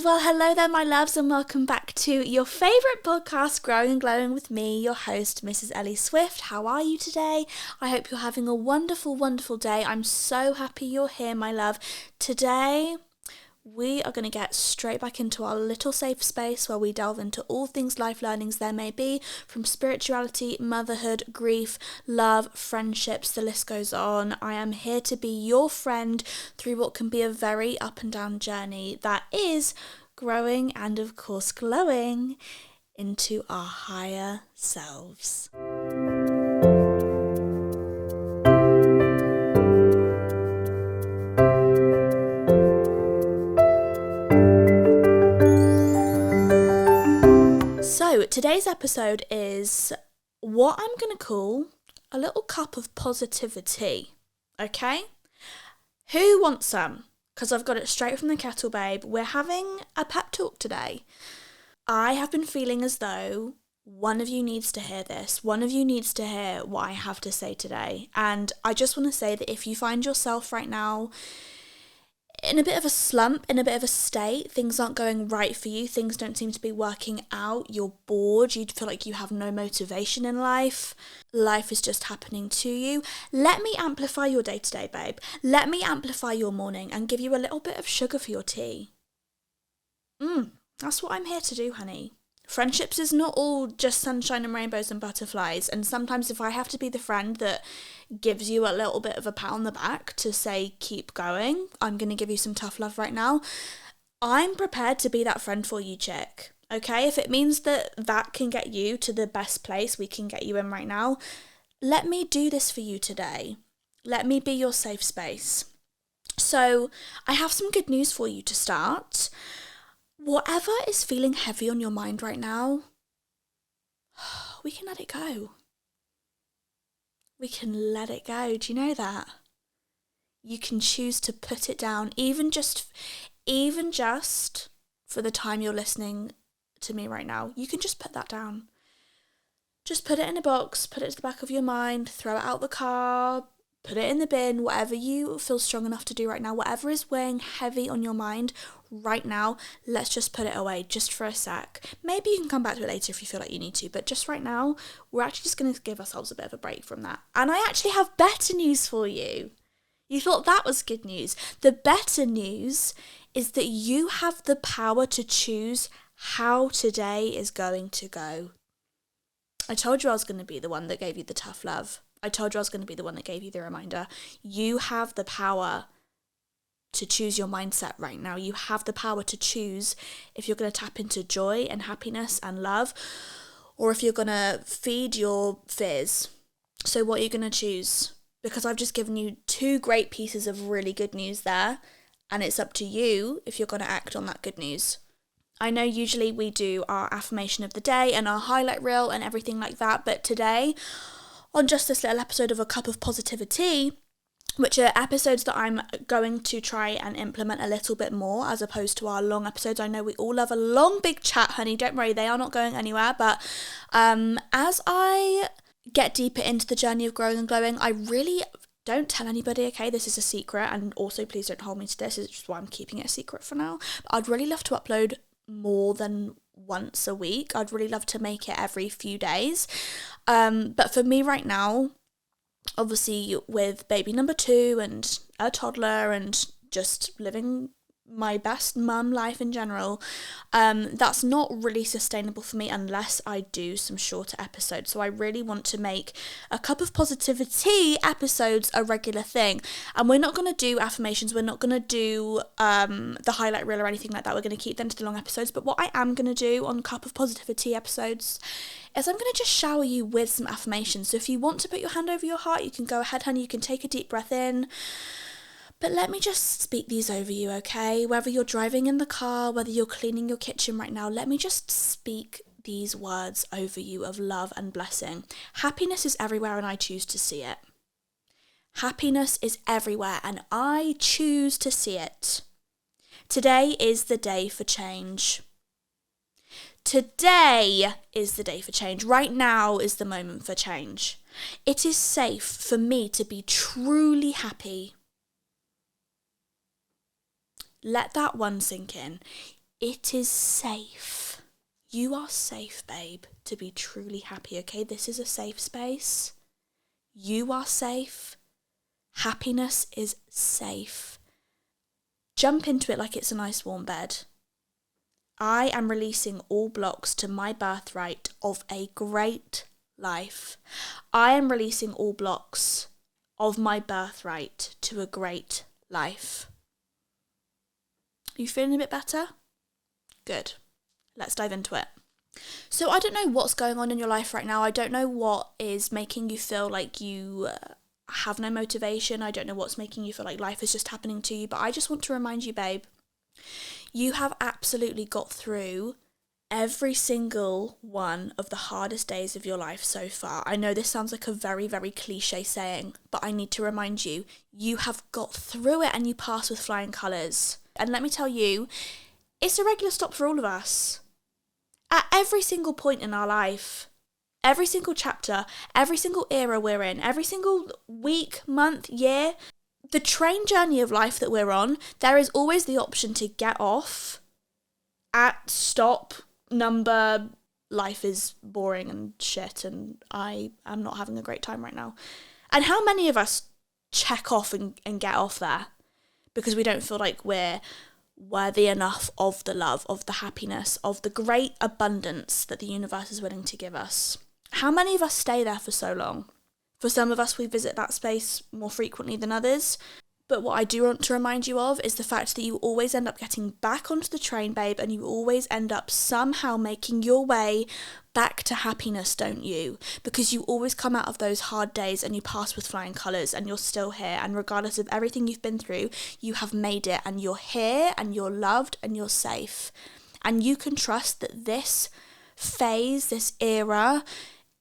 Well, hello there, my loves, and welcome back to your favourite podcast, Growing and Glowing with me, your host, Mrs. Elle Swift. How are you today? I hope you're having a wonderful, wonderful day. I'm so happy you're here, my love. Today, we are going to get straight back into our little safe space where we delve into all things life learnings there may be, from spirituality, motherhood, grief, love, friendships, the list goes on. I am here to be your friend through what can be a very up and down journey that is growing and, of course, glowing into our higher selves. So today's episode is what I'm going to call a little cup of positivity, okay? Who wants some? Because I've got it straight from the kettle, babe. We're having a pep talk today. I have been feeling as though one of you needs to hear this. One of you needs to hear what I have to say today. And I just want to say that if you find yourself right now in a bit of a slump, in a bit of a state, things aren't going right for you, things don't seem to be working out, you're bored, you feel like you have no motivation in life is just happening to you, let me amplify your day today, babe. Let me amplify your morning and give you a little bit of sugar for your tea. That's what I'm here to do, honey. Friendships is not all just sunshine and rainbows and butterflies, and sometimes if I have to be the friend that gives you a little bit of a pat on the back to say keep going, I'm going to give you some tough love right now, I'm prepared to be that friend for you, chick. Okay, if it means that can get you to the best place we can get you in right now, let me do this for you today. Let me be your safe space. So I have some good news for you to start. Whatever is feeling heavy on your mind right now, we can let it go. We can let it go. Do you know that? You can choose to put it down, even just for the time you're listening to me right now. You can just put that down. Just put it in a box, put it to the back of your mind, throw it out the car, put it in the bin, whatever you feel strong enough to do right now, whatever is weighing heavy on your mind right now, let's just put it away just for a sec. Maybe you can come back to it later if you feel like you need to, but just right now, we're actually just going to give ourselves a bit of a break from that. And I actually have better news for you. You thought that was good news. The better news is that you have the power to choose how today is going to go. I told you I was going to be the one that gave you the tough love. I told you I was going to be the one that gave you the reminder. You have the power to choose your mindset right now. You have the power to choose if you're going to tap into joy and happiness and love, or if you're going to feed your fears. So what are you going to choose? Because I've just given you two great pieces of really good news there, and it's up to you if you're going to act on that good news. I know usually we do our affirmation of the day and our highlight reel and everything like that, but today, on just this little episode of A Cup of Positivity, which are episodes that I'm going to try and implement a little bit more as opposed to our long episodes. I know we all love a long, big chat, honey. Don't worry, they are not going anywhere. But as I get deeper into the journey of growing and glowing, I really don't tell anybody, okay? This is a secret. And also, please don't hold me to this. It's just why I'm keeping it a secret for now. But I'd really love to upload more than once a week. I'd really love to make it every few days. But for me right now, obviously with baby number 2 and a toddler and just living my best mum life in general, that's not really sustainable for me unless I do some shorter episodes. So I really want to make A Cup of Positivity episodes a regular thing. And we're not going to do affirmations, we're not going to do the highlight reel or anything like that. We're going to keep them to the long episodes. But what I am going to do on Cup of Positivity episodes is I'm going to just shower you with some affirmations. So if you want to put your hand over your heart, you can go ahead, honey. You can take a deep breath in. But let me just speak these over you, okay? Whether you're driving in the car, whether you're cleaning your kitchen right now, let me just speak these words over you of love and blessing. Happiness is everywhere and I choose to see it. Happiness is everywhere and I choose to see it. Today is the day for change. Today is the day for change. Right now is the moment for change. It is safe for me to be truly happy. Let that one sink in. It is safe. You are safe, babe, to be truly happy, okay? This is a safe space. You are safe. Happiness is safe. Jump into it like it's a nice warm bed. I am releasing all blocks to my birthright of a great life. I am releasing all blocks of my birthright to a great life. Are you feeling a bit better? Good. Let's dive into it. So I don't know what's going on in your life right now. I don't know what is making you feel like you have no motivation. I don't know what's making you feel like life is just happening to you. But I just want to remind you, babe, you have absolutely got through every single one of the hardest days of your life so far. I know this sounds like a very, very cliche saying, but I need to remind you, you have got through it and you passed with flying colours. And let me tell you, it's a regular stop for all of us. At every single point in our life, every single chapter, every single era we're in, every single week, month, year, the train journey of life that we're on, there is always the option to get off at stop number, life is boring and shit and I am not having a great time right now. And how many of us check off and get off there because we don't feel like we're worthy enough of the love, of the happiness, of the great abundance that the universe is willing to give us? How many of us stay there for so long? For some of us, we visit that space more frequently than others. But what I do want to remind you of is the fact that you always end up getting back onto the train, babe, and you always end up somehow making your way back to happiness, don't you? Because you always come out of those hard days and you pass with flying colours and you're still here. And regardless of everything you've been through, you have made it and you're here and you're loved and you're safe. And you can trust that this phase, this era,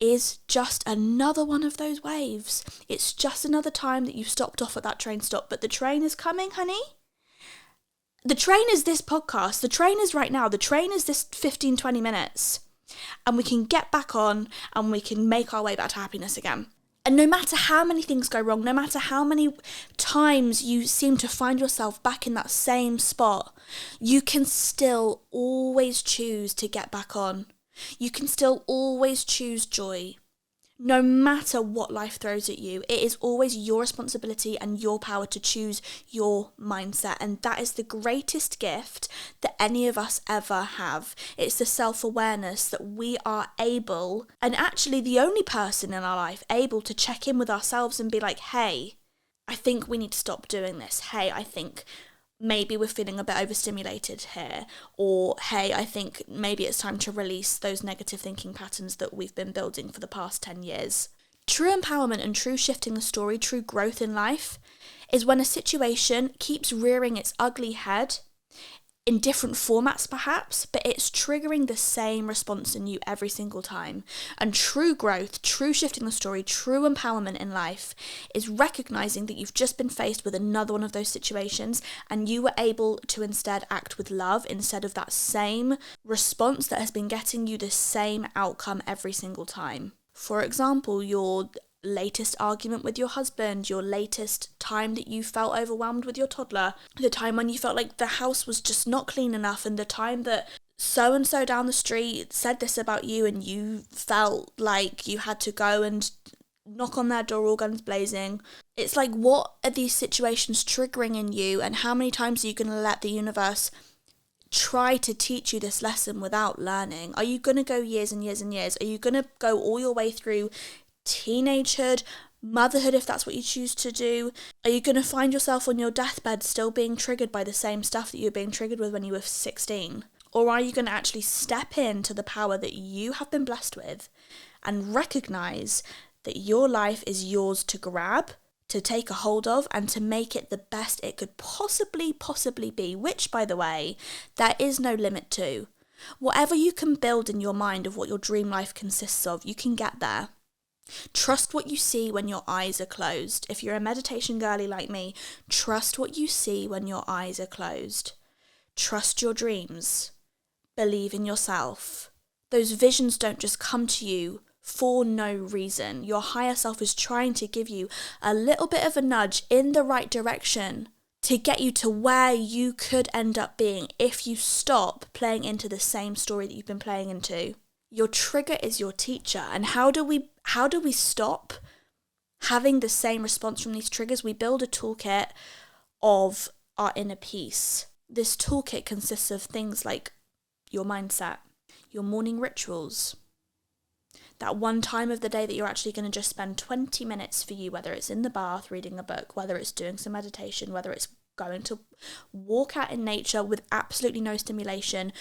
is just another one of those waves. It's just another time that you stopped off at that train stop, but the train is coming, honey. The train is this podcast. The train is right now. The train is this 15, 20 minutes. And we can get back on and we can make our way back to happiness again. And no matter how many things go wrong, no matter how many times you seem to find yourself back in that same spot, you can still always choose to get back on. You can still always choose joy. No matter what life throws at you, it is always your responsibility and your power to choose your mindset. And that is the greatest gift that any of us ever have. It's the self-awareness that we are able, and actually the only person in our life able to check in with ourselves and be like, hey, I think we need to stop doing this. Hey, I think maybe we're feeling a bit overstimulated here, or hey, I think maybe it's time to release those negative thinking patterns that we've been building for the past 10 years. True empowerment and true shifting the story, true growth in life, is when a situation keeps rearing its ugly head in different formats perhaps, but it's triggering the same response in you every single time. And true growth, true shifting the story, true empowerment in life is recognizing that you've just been faced with another one of those situations and you were able to instead act with love instead of that same response that has been getting you the same outcome every single time. For example, your latest argument with your husband, your latest time that you felt overwhelmed with your toddler, the time when you felt like the house was just not clean enough, and the time that so-and-so down the street said this about you and you felt like you had to go and knock on their door all guns blazing. It's like, what are these situations triggering in you, and how many times are you going to let the universe try to teach you this lesson without learning? Are you going to go years and years and years? Are you going to go all your way through teenagehood, motherhood, if that's what you choose to do? Are you going to find yourself on your deathbed still being triggered by the same stuff that you were being triggered with when you were 16? Or are you going to actually step into the power that you have been blessed with and recognize that your life is yours to grab, to take a hold of, and to make it the best it could possibly be, which, by the way, there is no limit to. Whatever you can build in your mind of what your dream life consists of, you can get there. Trust what you see when your eyes are closed. If you're a meditation girly like me, trust what you see when your eyes are closed. Trust your dreams. Believe in yourself. Those visions don't just come to you for no reason. Your higher self is trying to give you a little bit of a nudge in the right direction to get you to where you could end up being if you stop playing into the same story that you've been playing into. Your trigger is your teacher. And how do we stop having the same response from these triggers? We build a toolkit of our inner peace. This toolkit consists of things like your mindset, your morning rituals, that one time of the day that you're actually going to just spend 20 minutes for you, whether it's in the bath reading a book, whether it's doing some meditation, whether it's going to walk out in nature with absolutely no stimulation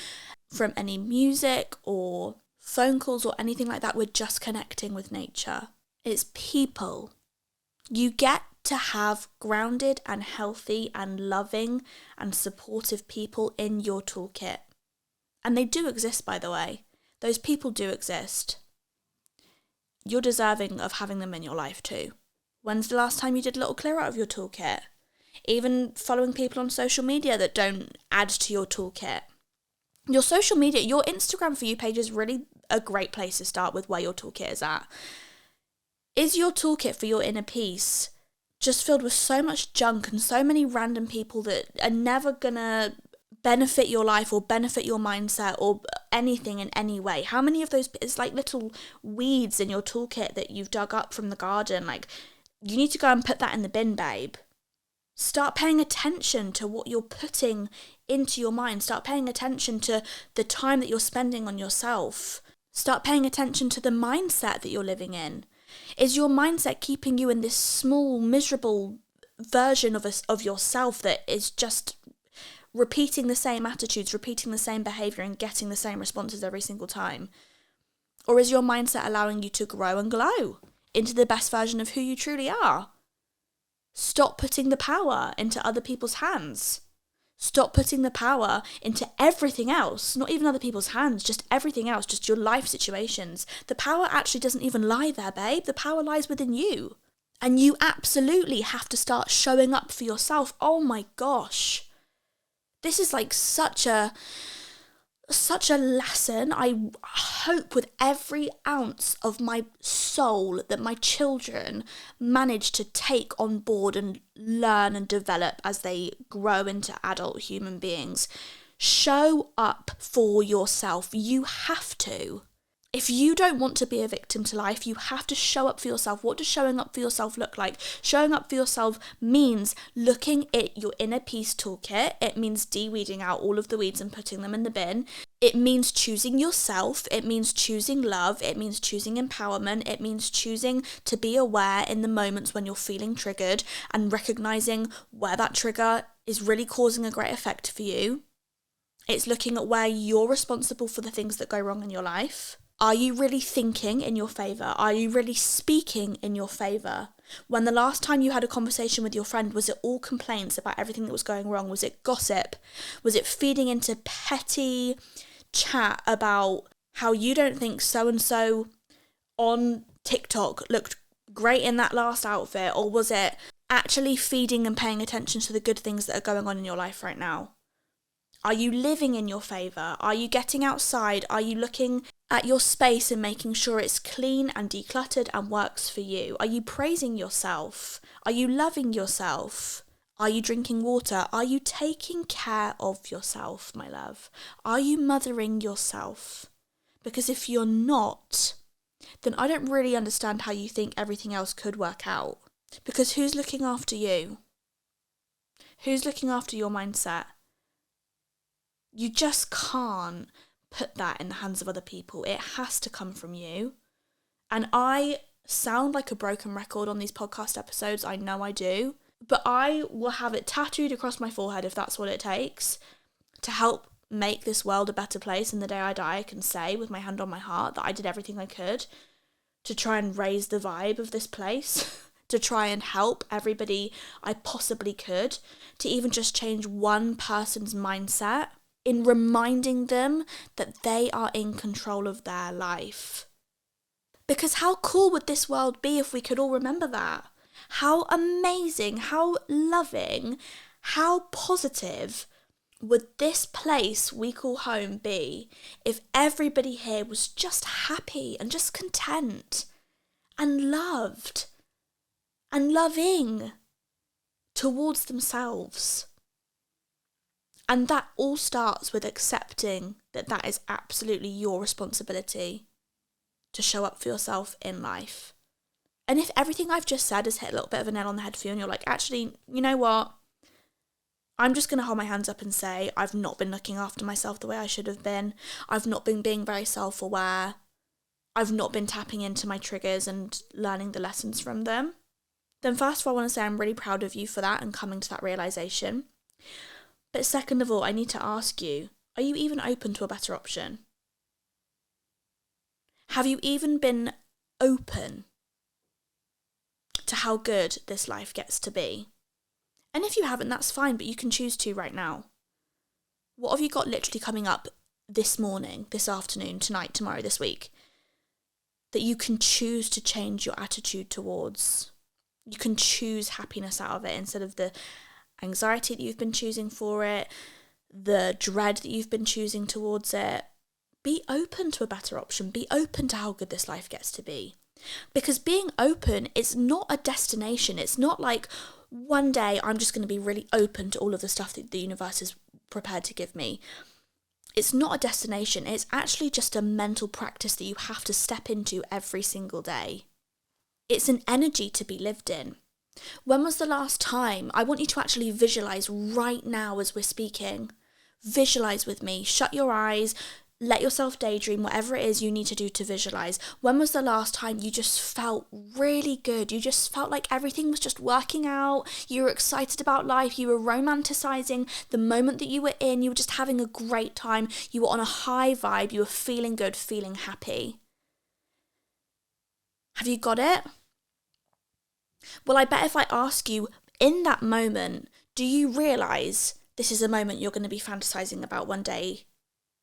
from any music or phone calls or anything like that. We're just connecting with nature. It's people. You get to have grounded and healthy and loving and supportive people in your toolkit. And they do exist, by the way. Those people do exist. You're deserving of having them in your life too. When's the last time you did a little clear out of your toolkit? Even following people on social media that don't add to your toolkit. Your social media, your Instagram For You page is really a great place to start with where your toolkit is at. Is your toolkit for your inner peace just filled with so much junk and so many random people that are never gonna benefit your life or benefit your mindset or anything in any way? How many of those, it's like little weeds in your toolkit that you've dug up from the garden. Like, you need to go and put that in the bin, babe. Start paying attention to what you're putting into your mind. Start paying attention to the time that you're spending on yourself. Start paying attention to the mindset that you're living in. Is your mindset keeping you in this small, miserable version of yourself that is just repeating the same attitudes, repeating the same behaviour and getting the same responses every single time? Or is your mindset allowing you to grow and glow into the best version of who you truly are? Stop putting the power into other people's hands. Stop putting the power into everything else, not even other people's hands, just everything else, just your life situations. The power actually doesn't even lie there, babe. The power lies within you. And you absolutely have to start showing up for yourself. Oh my gosh. This is like such a lesson. I hope with every ounce of my soul that my children manage to take on board and learn and develop as they grow into adult human beings. Show up for yourself. You have to. If you don't want to be a victim to life, you have to show up for yourself. What does showing up for yourself look like? Showing up for yourself means looking at your inner peace toolkit. It means de-weeding out all of the weeds and putting them in the bin. It means choosing yourself. It means choosing love. It means choosing empowerment. It means choosing to be aware in the moments when you're feeling triggered and recognizing where that trigger is really causing a great effect for you. It's looking at where you're responsible for the things that go wrong in your life. Are you really thinking in your favour? Are you really speaking in your favour? When the last time you had a conversation with your friend, was it all complaints about everything that was going wrong? Was it gossip? Was it feeding into petty chat about how you don't think so-and-so on TikTok looked great in that last outfit? Or was it actually feeding and paying attention to the good things that are going on in your life right now? Are you living in your favour? Are you getting outside? Are you looking at your space and making sure it's clean and decluttered and works for you? Are you praising yourself? Are you loving yourself? Are you drinking water? Are you taking care of yourself, my love? Are you mothering yourself? Because if you're not, then I don't really understand how you think everything else could work out. Because who's looking after you? Who's looking after your mindset? You just can't put that in the hands of other people. It has to come from you. And I sound like a broken record on these podcast episodes. I know I do. But I will have it tattooed across my forehead if that's what it takes to help make this world a better place. And the day I die, I can say with my hand on my heart that I did everything I could to try and raise the vibe of this place, to try and help everybody I possibly could, to even just change one person's mindset in reminding them that they are in control of their life. Because how cool would this world be if we could all remember that? How amazing, how loving, how positive would this place we call home be if everybody here was just happy and just content and loved and loving? towards themselves. And that all starts with accepting that that is absolutely your responsibility to show up for yourself in life. And if everything I've just said has hit a little bit of a nail on the head for you and you're like, actually, you know what? I'm just going to hold my hands up and say I've not been looking after myself the way I should have been. I've not been being very self-aware. I've not been tapping into my triggers and learning the lessons from them. Then first of all, I want to say I'm really proud of you for that and coming to that realisation. But second of all, I need to ask you, are you even open to a better option? Have you even been open to how good this life gets to be? And if you haven't, that's fine, but you can choose to right now. What have you got literally coming up this morning, this afternoon, tonight, tomorrow, this week, that you can choose to change your attitude towards? You can choose happiness out of it instead of the anxiety that you've been choosing for it, the dread that you've been choosing towards it. Be open to a better option. Be open to how good this life gets to be. Because being open is not a destination. It's not like one day I'm just going to be really open to all of the stuff that the universe is prepared to give me. It's not a destination. It's actually just a mental practice that you have to step into every single day. It's an energy to be lived in. When was the last time? I want you to actually visualize right now as we're speaking. Visualize with me. Shut your eyes. Let yourself daydream, whatever it is you need to do to visualize. When was the last time you just felt really good? You just felt like everything was just working out. You were excited about life. You were romanticizing the moment that you were in. You were just having a great time. You were on a high vibe. You were feeling good, feeling happy. Have you got it? Well, I bet if I ask you in that moment, do you realize this is a moment you're going to be fantasizing about one day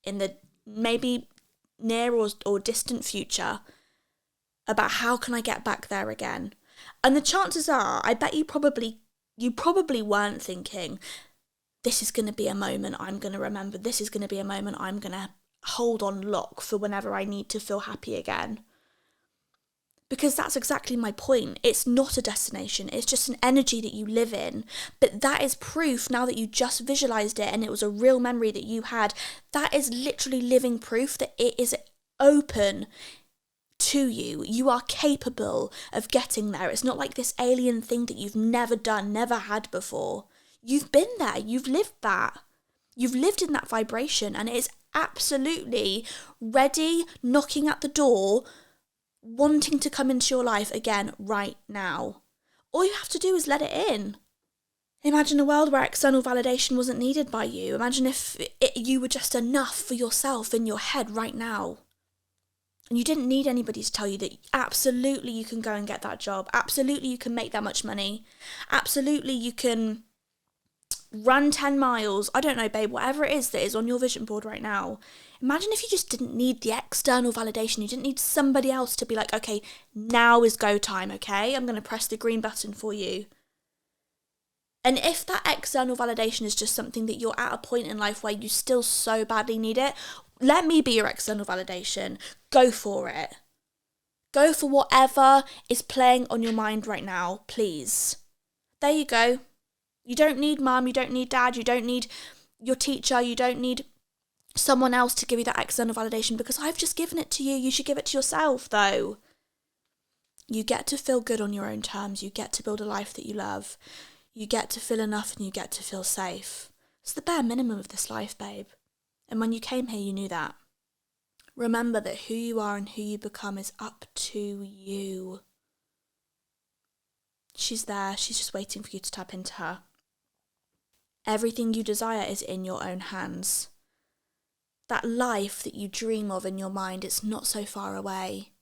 in the maybe near or distant future, about how can I get back there again? And the chances are, I bet you probably weren't thinking, this is going to be a moment I'm going to remember. This is going to be a moment I'm going to hold on lock for whenever I need to feel happy again. Because that's exactly my point. It's not a destination. It's just an energy that you live in. But that is proof, now that you just visualized it and it was a real memory that you had, that is literally living proof that it is open to you. You are capable of getting there. It's not like this alien thing that you've never done, never had before. You've been there. You've lived that. You've lived in that vibration, and it is absolutely ready, knocking at the door, wanting to come into your life again right now. All you have to do is let it in. Imagine a world where external validation wasn't needed by you. Imagine if you were just enough for yourself in your head right now. And you didn't need anybody to tell you that absolutely you can go and get that job. Absolutely you can make that much money. Absolutely you can run 10 miles. I don't know, babe, whatever it is that is on your vision board right now. Imagine if you just didn't need the external validation. You didn't need somebody else to be like, okay, now is go time, okay? I'm going to press the green button for you. And if that external validation is just something that you're at a point in life where you still so badly need it, let me be your external validation. Go for it. Go for whatever is playing on your mind right now, please. There you go. You don't need mum, you don't need dad, you don't need your teacher, you don't need someone else to give you that external validation, because I've just given it to you. You should give it to yourself, though. You get to feel good on your own terms. You get to build a life that you love. You get to feel enough and you get to feel safe. It's the bare minimum of this life, babe. And when you came here, you knew that. Remember that who you are and who you become is up to you. She's there. She's just waiting for you to tap into her. Everything you desire is in your own hands. That life that you dream of in your mind, it's not so far away.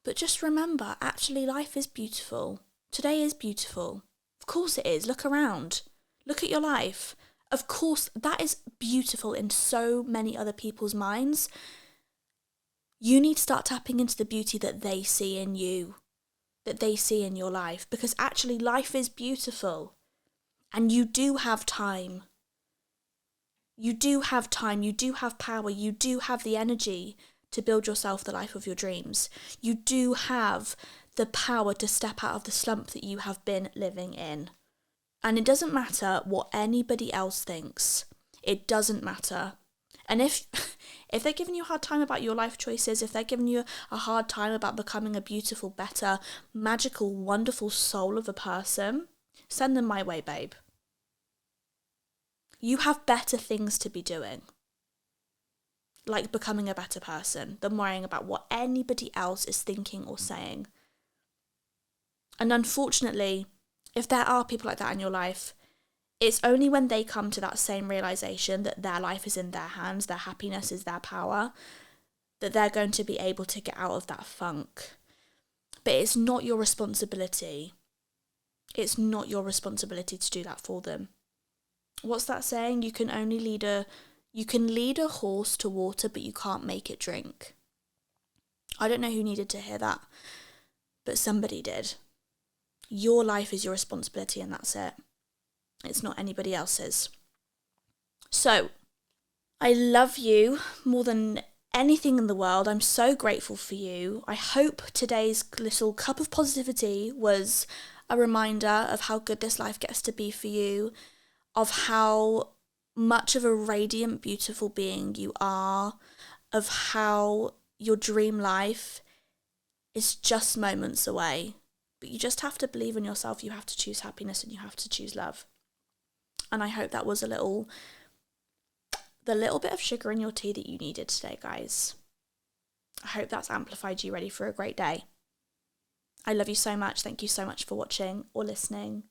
But just remember, actually life is beautiful. Today is beautiful. Of course it is. Look around. Look at your life. Of course, that is beautiful in so many other people's minds. You need to start tapping into the beauty that they see in you, that they see in your life, because actually life is beautiful. And you do have time. You do have time, you do have power, you do have the energy to build yourself the life of your dreams. You do have the power to step out of the slump that you have been living in. And it doesn't matter what anybody else thinks. It doesn't matter. And if they're giving you a hard time about your life choices, if they're giving you a hard time about becoming a beautiful, better, magical, wonderful soul of a person, send them my way, babe. You have better things to be doing, like becoming a better person, than worrying about what anybody else is thinking or saying. And unfortunately, if there are people like that in your life, it's only when they come to that same realization that their life is in their hands, their happiness is their power, that they're going to be able to get out of that funk. But it's not your responsibility. It's not your responsibility to do that for them. What's that saying? You can lead a horse to water, but you can't make it drink. I don't know who needed to hear that, but somebody did. Your life is your responsibility, and that's it. It's not anybody else's. So, I love you more than anything in the world. I'm so grateful for you. I hope today's little cup of positivity was a reminder of how good this life gets to be for you, of how much of a radiant, beautiful being you are, of how your dream life is just moments away. But you just have to believe in yourself. You have to choose happiness and you have to choose love. And I hope that was the little bit of sugar in your tea that you needed today, guys. I hope that's amplified you ready for a great day. I love you so much. Thank you so much for watching or listening.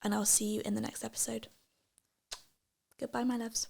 And I'll see you in the next episode. Goodbye, my loves.